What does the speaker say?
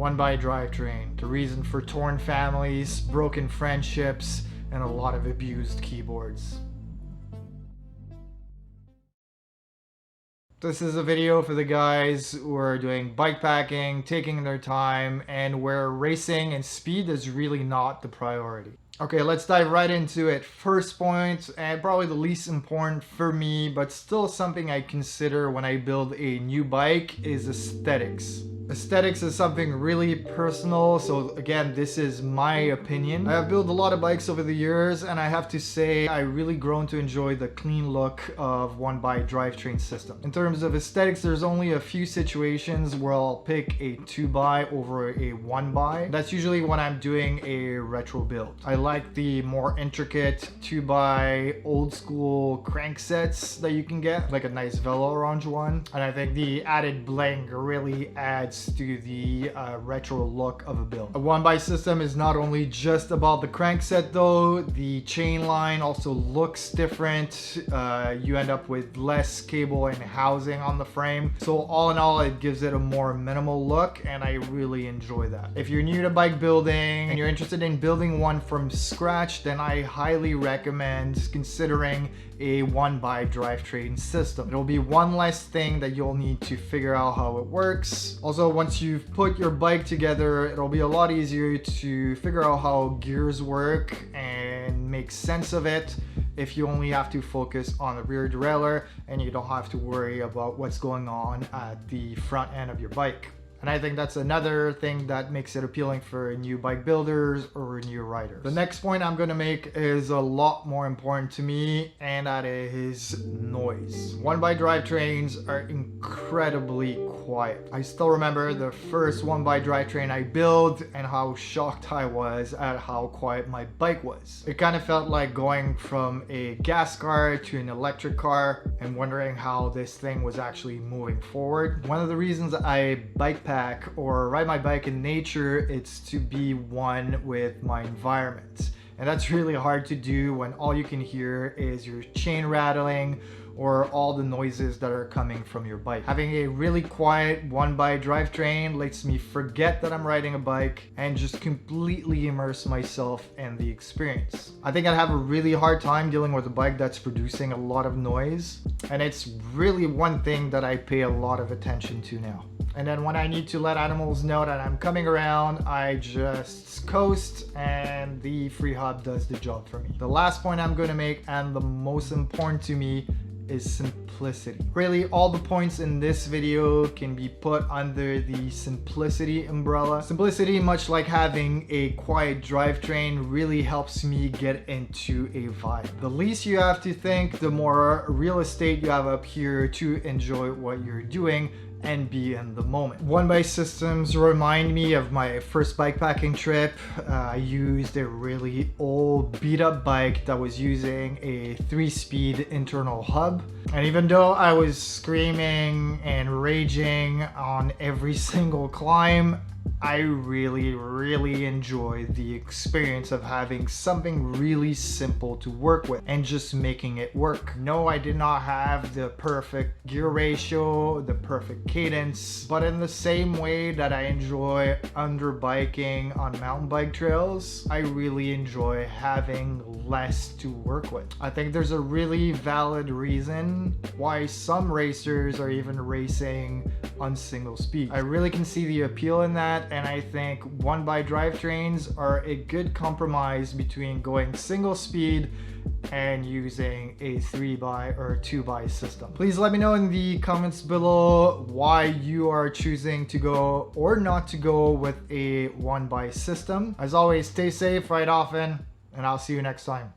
1x drivetrain, the reason for torn families, broken friendships, and a lot of abused keyboards. This is a video for the guys who are doing bikepacking, taking their time, and where racing and speed is really not the priority. Okay, let's dive right into it. First point, and probably the least important for me, but still something I consider when I build a new bike, is aesthetics. Aesthetics is something really personal, so again, this is my opinion. I have built a lot of bikes over the years, and I have to say I really grown to enjoy the clean look of 1x drivetrain system. In terms of aesthetics, there's only a few situations where I'll pick a 2x over a 1x. That's usually when I'm doing a retro build. I like the more intricate 2x old school crank sets that you can get, like a nice Velo orange one, and I think the added bling really adds to the retro look of a build. A 1x system is not only just about the crankset though, the chain line also looks different. You end up with less cable and housing on the frame. So all in all, it gives it a more minimal look, and I really enjoy that. If you're new to bike building and you're interested in building one from scratch, then I highly recommend considering a 1x drivetrain system. It'll be one less thing that you'll need to figure out how it works. Also, once you've put your bike together, it'll be a lot easier to figure out how gears work and make sense of it if you only have to focus on the rear derailleur and you don't have to worry about what's going on at the front end of your bike. And I think that's another thing that makes it appealing for new bike builders or new riders. The next point I'm gonna make is a lot more important to me, and that is noise. 1x drivetrains are incredibly quiet. I still remember the first 1x drivetrain I built and how shocked I was at how quiet my bike was. It kind of felt like going from a gas car to an electric car and wondering how this thing was actually moving forward. One of the reasons I bike or ride my bike in nature, it's to be one with my environment. And that's really hard to do when all you can hear is your chain rattling or all the noises that are coming from your bike. Having a really quiet 1x drivetrain lets me forget that I'm riding a bike and just completely immerse myself in the experience. I think I'd have a really hard time dealing with a bike that's producing a lot of noise, and it's really one thing that I pay a lot of attention to now. And then when I need to let animals know that I'm coming around, I just coast and the free hub does the job for me. The last point I'm going to make, and the most important to me, is simplicity. Really, all the points in this video can be put under the simplicity umbrella. Simplicity, much like having a quiet drivetrain, really helps me get into a vibe. The least you have to think, the more real estate you have up here to enjoy what you're doing and be in the moment. 1x systems remind me of my first bikepacking trip. I used a really old beat up bike that was using a 3-speed internal hub. And even though I was screaming and raging on every single climb, I really enjoyed the experience of having something really simple to work with and just making it work. No, I did not have the perfect gear ratio, the perfect cadence, but in the same way that I enjoy underbiking on mountain bike trails, I really enjoy having less to work with. I think there's a really valid reason why some racers are even racing on single speed. I really can see the appeal in that, and I think 1x drivetrains are a good compromise between going single speed and using a 3x or 2x system. Please let me know in the comments below why you are choosing to go or not to go with a 1x system. As always, stay safe, ride often, and I'll see you next time.